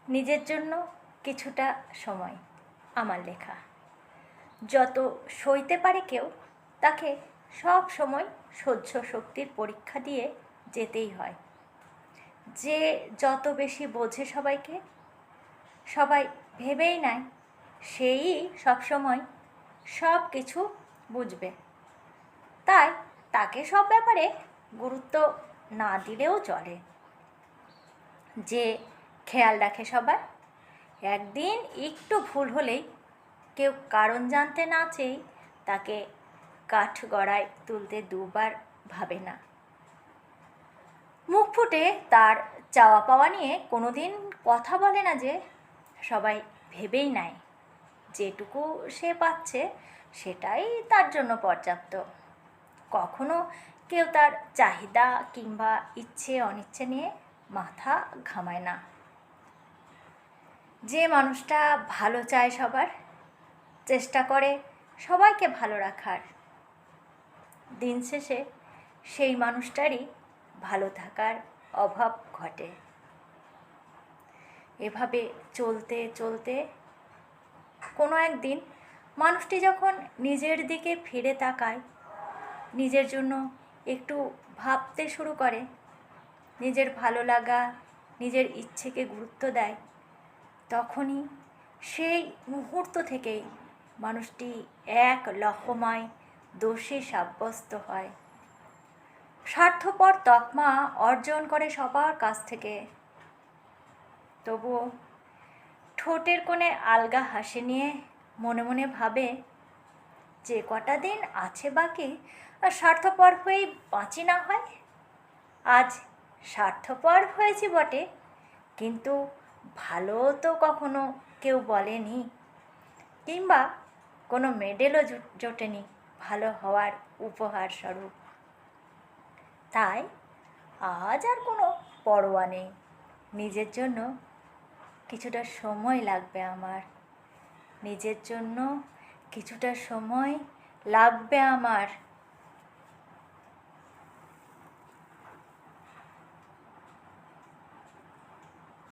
নিজের জন্য কিছুটা সময়। আমার লেখা। যত সইতে পারে কেউ তাকে সব সময় সহ্য শক্তির পরীক্ষা দিয়ে যেতেই হয়। যে যত বেশি বোঝে সবাইকে, সবাই ভেবেই নেয় সেই সবসময় সব কিছু বুঝবে, তাই তাকে সব ব্যাপারে গুরুত্ব না দিলেও চলে। যে খেয়াল রাখে সবার, একদিন একটু ভুল হলেই কেউ কারণ জানতে না চেয়েই তাকে কাঠগড়ায় তুলতে দুবার ভাবে না। মুখ ফুটে তার চাওয়া পাওয়া নিয়ে কোনোদিন কথা বলে না, যে সবাই ভেবেই নেয় যেটুকু সে পাচ্ছে সেটাই তার জন্য পর্যাপ্ত। কখনো কেউ তার চাহিদা কিংবা ইচ্ছে অনিচ্ছে নিয়ে মাথা ঘামায় না। যে মানুষটা ভালো চায় সবার, চেষ্টা করে সবাইকে ভালো রাখার, দিন শেষে সেই মানুষটারই ভালো থাকার অভাব ঘটে। এভাবে চলতে চলতে কোনো একদিন মানুষটি যখন নিজের দিকে ফিরে তাকায়, নিজের জন্য একটু ভাবতে শুরু করে, নিজের ভালো লাগা, নিজের ইচ্ছেকে গুরুত্ব দেয়, তখনই সেই মুহূর্ত থেকেই মানুষটি এক লহমায় দোষী সাব্যস্ত হয়। স্বার্থপর তকমা অর্জন করে সবার কাছ থেকে। তবুও ঠোঁটের কোণে আলগা হাসি নিয়ে মনে মনে ভাবে, যে কটা দিন আছে বাকি স্বার্থপর হয়েই বাঁচি না হয়। আজ স্বার্থপর হয়েছি বটে, কিন্তু ভালো তো কখনো কেউ বলেনি, কিংবা কোনো মেডেলও জোটেনি ভালো হওয়ার উপহার স্বরূপ। তাই আজ আর কোনো পরোয়া নেই। নিজের জন্য কিছুটা সময় লাগবে আমার, নিজের জন্য কিছুটা সময় লাগবে আমার।